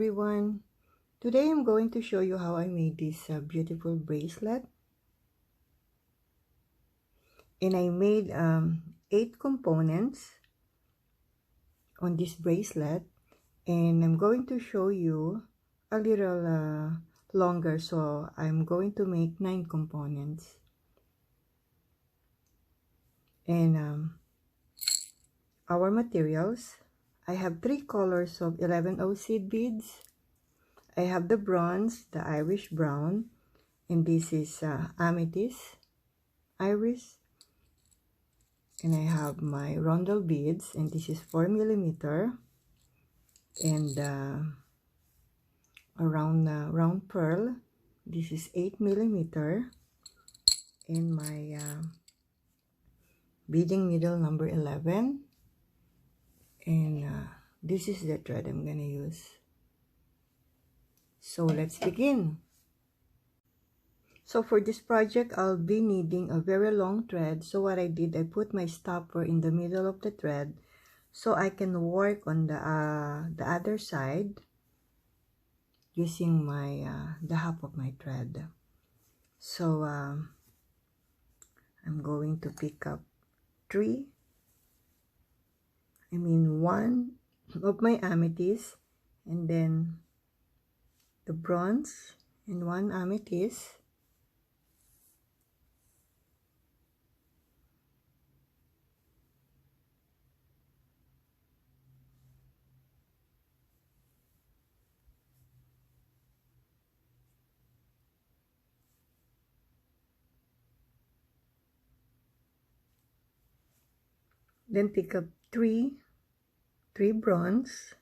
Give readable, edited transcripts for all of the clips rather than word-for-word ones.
everyone. Today I'm going to show you how I made this beautiful bracelet. And I made 8 components on this bracelet. And I'm going to show you a little longer. So I'm going to make 9 components. And our materials. I have 3 colors of 11O seed beads. I have the bronze, the Irish brown, and this is amethyst iris. And I have my Rondelle beads, and this is 4mm, and a round pearl. This is 8mm, and my beading needle number 11, and this is the thread I'm gonna use. So let's begin. So for this project, I'll be needing a very long thread. So what I did, I put my stopper in the middle of the thread so I can work on the other side using my the half of my thread. So I'm going to pick up 1 of my amethyst, and then the bronze, and 1 amethyst, then pick up 3 bronze,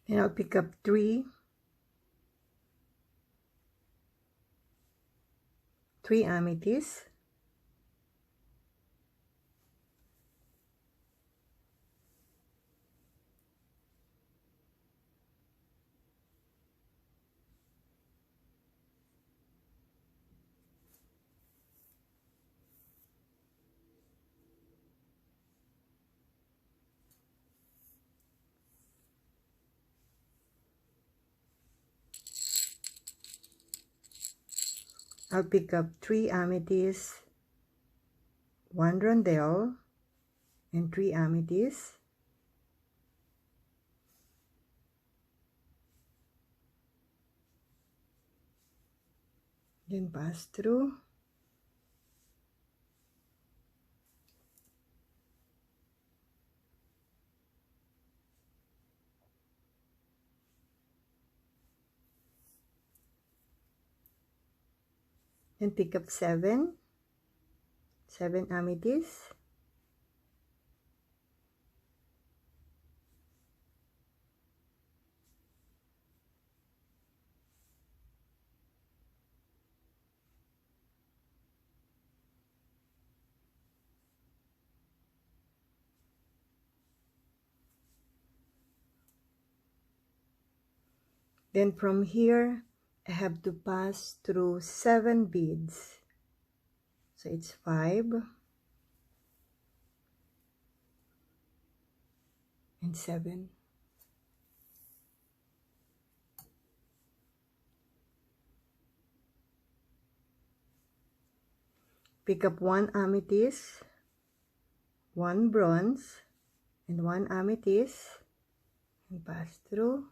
and I'll pick up 3 amethyst, I'll pick up 3 amethyst, 1 rondelle, and 3 amethyst, then pass through, and pick up 7 amethyst, then from here I have to pass through 7 beads. So it's 5 and 7. Pick up 1 amethyst, 1 bronze, and 1 amethyst, and pass through.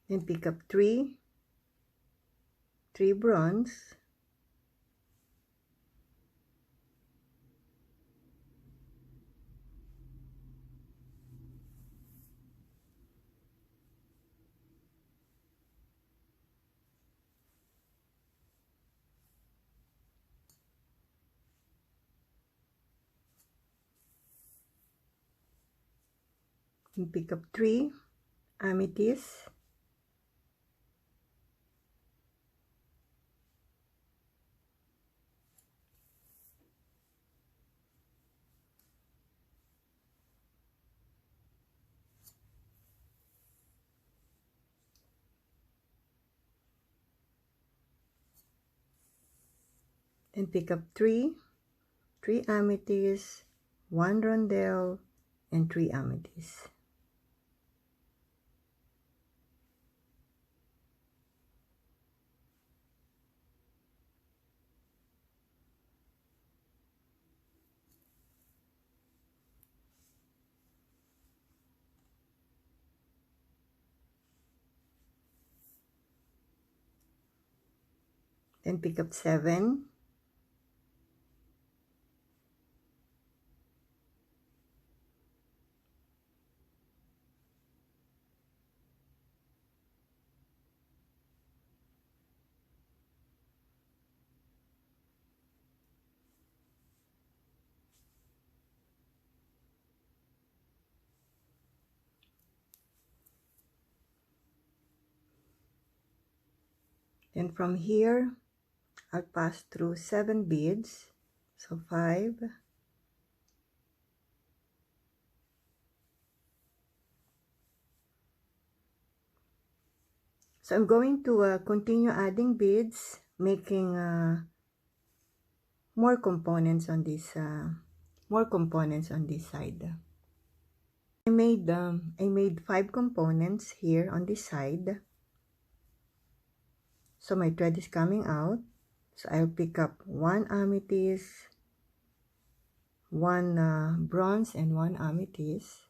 Then pick up 3 bronze, and pick up 3 amethyst, then pick up 3 amethyst, 1 rondelle, and 3 amethyst. Then pick up 7, then from here I'll pass through 7 beads, so 5, so I'm going to continue adding beads, making more components on this side. I made 5 components here on this side, so my thread is coming out. So I'll pick up 1 amethyst, 1 bronze, and 1 amethyst.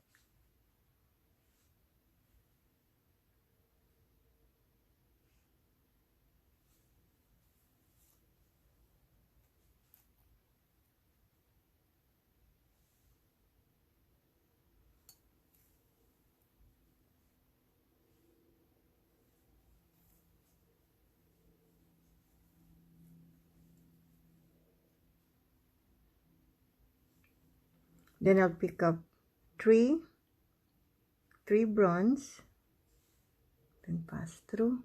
Then I'll pick up 3 bronze, then pass through.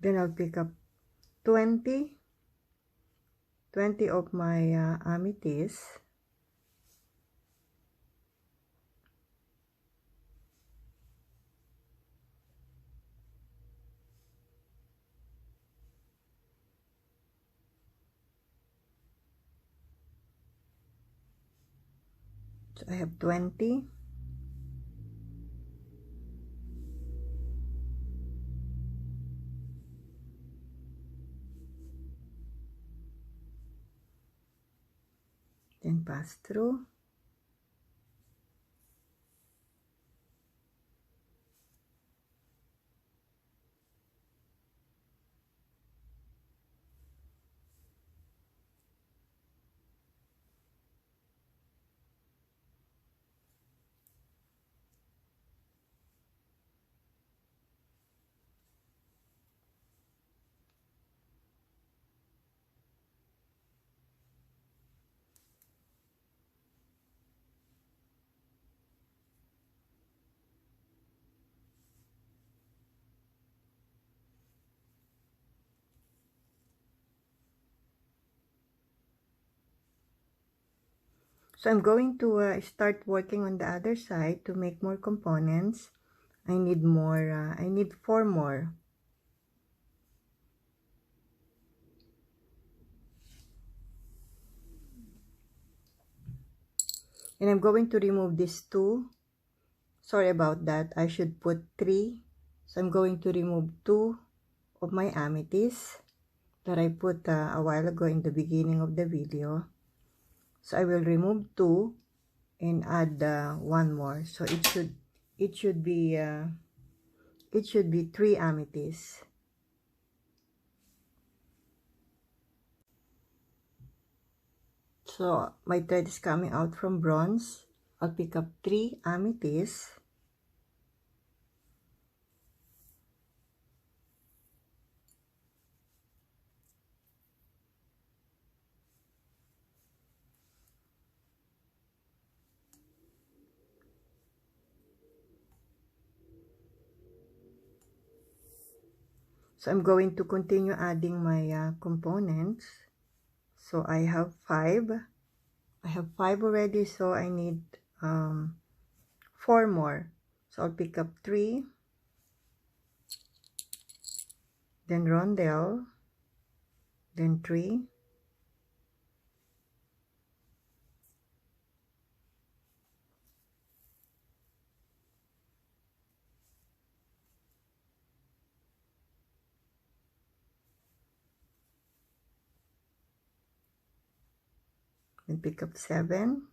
Then I'll pick up 20 of my amethyst. So I have 20. Then pass through. So I'm going to start working on the other side to make more components. I need more, I need 4 more. And I'm going to remove these 2. Sorry about that, I should put 3. So I'm going to remove 2 of my amethyst that I put a while ago in the beginning of the video. So I will remove 2 and add 1 more. So it should be 3 amethysts. So my thread is coming out from bronze. I'll pick up 3 amethysts. So I'm going to continue adding my components. So I have 5. I have 5 already, so I need 4 more. So I'll pick up 3, then rondelle, then 3, then pick up 7,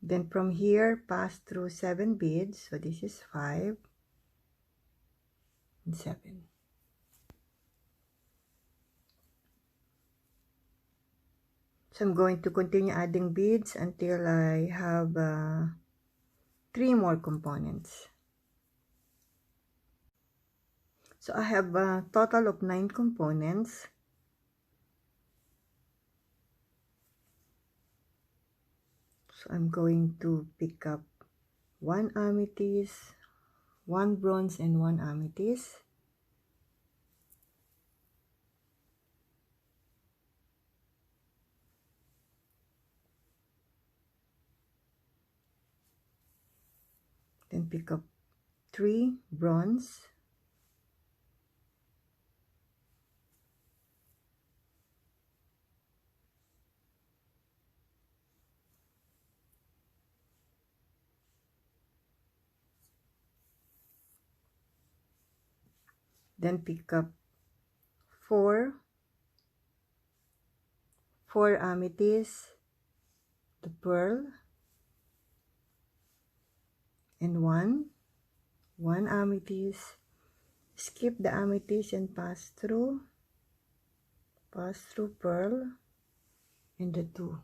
then from here pass through 7 beads. So this is 5 and 7. So I'm going to continue adding beads until I have 3 more components. So I have a total of 9 components. So I'm going to pick up 1 amethyst, 1 bronze, and 1 amethyst. Then pick up 3 bronze, then pick up 4 amethyst, the pearl, and 1 amethyst. Skip the amethyst and pass through pearl and the 2.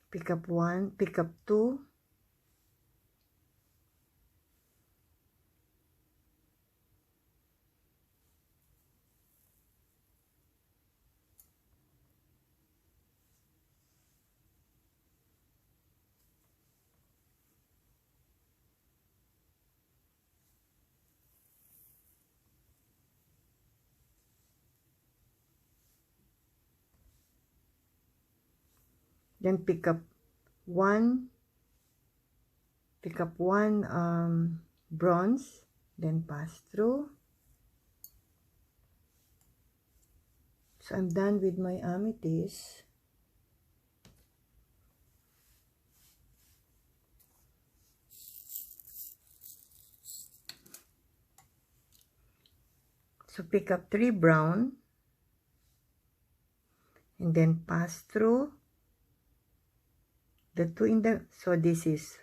Pick up 2, then pick up 1 bronze, then pass through. So I'm done with my amethyst. So pick up 3 brown and then pass through the 2 in the, so this is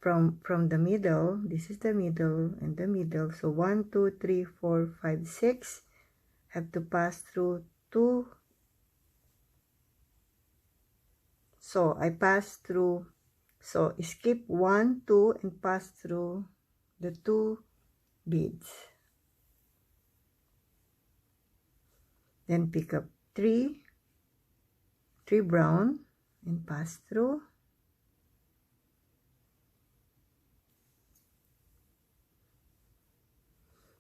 from the middle, this is the middle and the middle. So 1 2 3 4 5 6 have to pass through 2. So I pass through, so skip 1 2 and pass through the 2 beads. Then pick up 3 brown and pass through.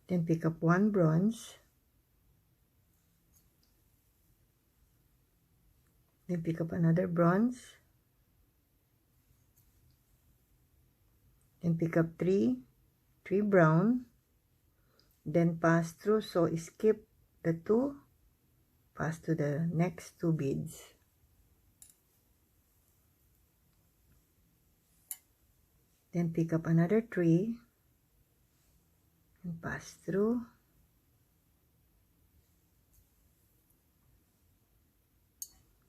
Then pick up 1 bronze. Then pick up another bronze. Then pick up 3 brown. Then pass through, so skip the 2, pass to the next 2 beads. Then pick up another 3 and pass through.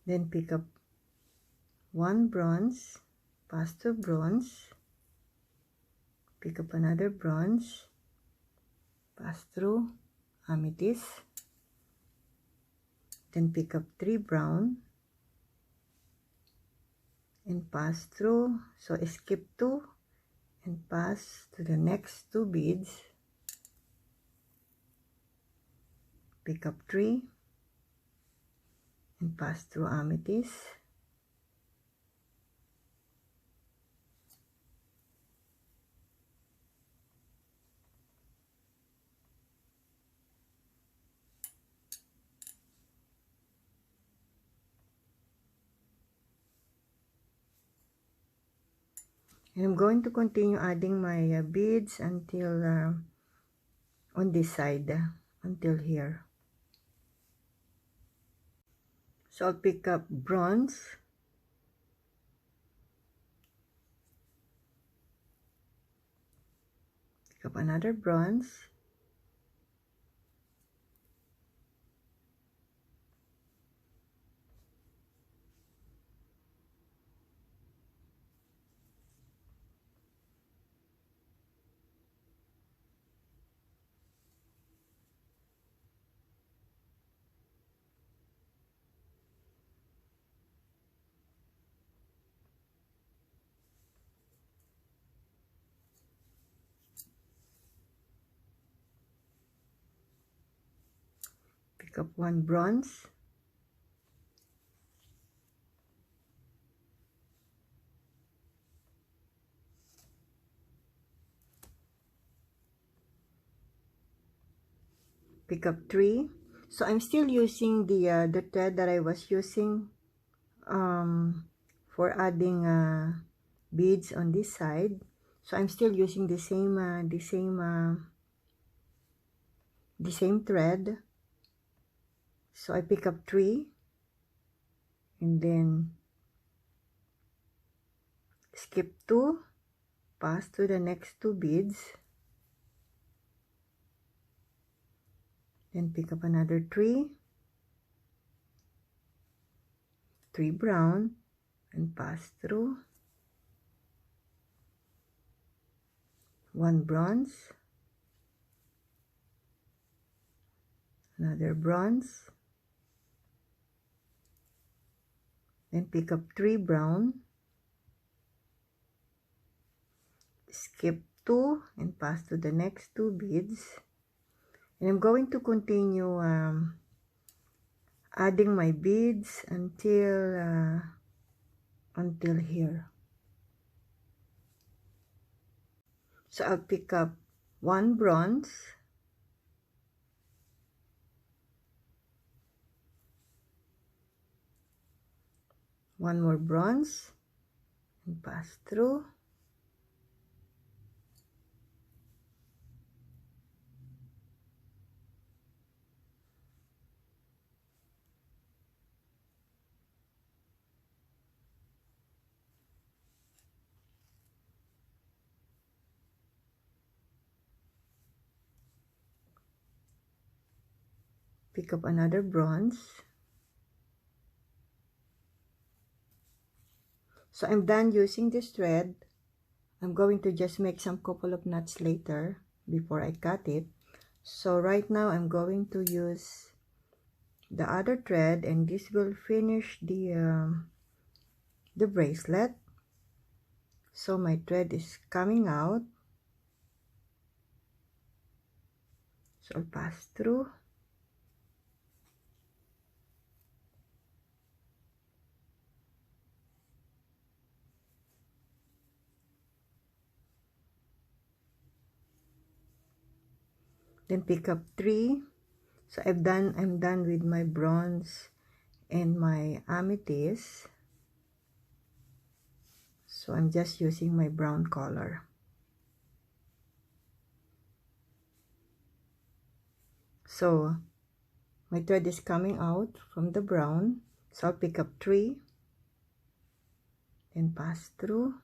Then pick up 1 bronze, pass to bronze, pick up another bronze, pass through amethyst, then pick up 3 brown, and pass through. So skip 2 and pass to the next 2 beads. Pick up 3 and pass through amethyst. And I'm going to continue adding my beads until on this side, until here. So I'll pick up bronze, pick up another bronze, pick up 1 bronze, pick up 3. So I'm still using the thread that I was using for adding beads on this side. So I'm still using the same thread. So I pick up 3 and then skip 2, pass to the next 2 beads, then pick up another 3 brown and pass through, 1 bronze, another bronze, then pick up 3 brown, skip 2 and pass to the next 2 beads. And I'm going to continue adding my beads until here. So I'll pick up 1 bronze, one more bronze and pass through, pick up another bronze. So I'm done using this thread. I'm going to just make some couple of knots later before I cut it. So right now I'm going to use the other thread, and this will finish the bracelet. So my thread is coming out, so I'll pass through, then pick up 3. So I'm done with my bronze and my amethyst. So I'm just using my brown color. So my thread is coming out from the brown, so I'll pick up 3 and pass through,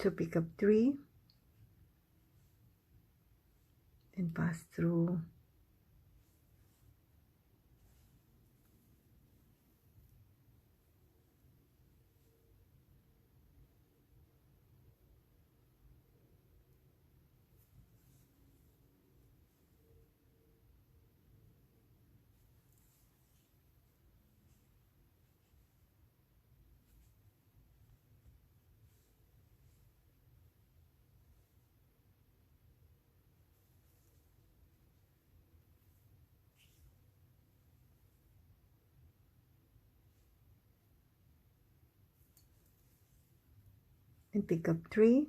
So pick up 3 and pass through. And pick up 3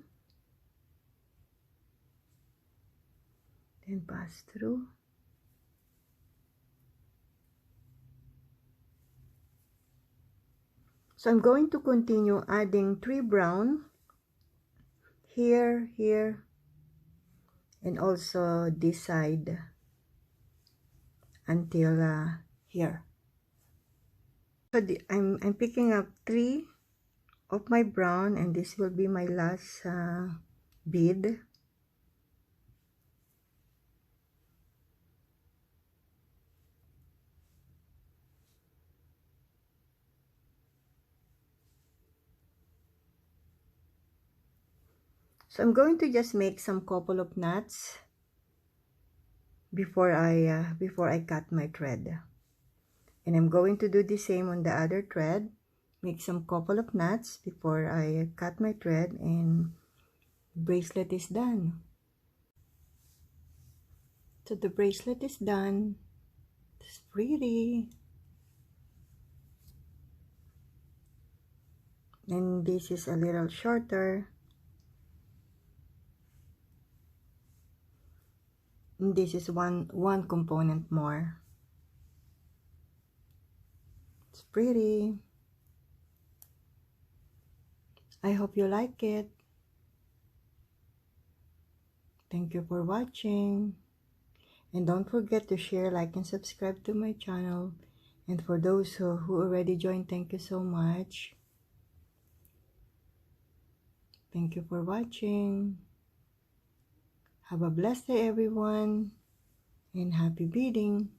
and pass through. So I'm going to continue adding 3 brown here, here, and also this side until here. So I'm picking up 3 of my brown, and this will be my last bead. So I'm going to just make some couple of knots before I cut my thread, and I'm going to do the same on the other thread. Make some couple of knots before I cut my thread, and bracelet is done. So the bracelet is done. It's pretty. And this is a little shorter. And this is one component more. It's pretty. I hope you like it. Thank you for watching. And don't forget to share, like, and subscribe to my channel. And for those who already joined, thank you so much. Thank you for watching. Have a blessed day, everyone, and happy beading.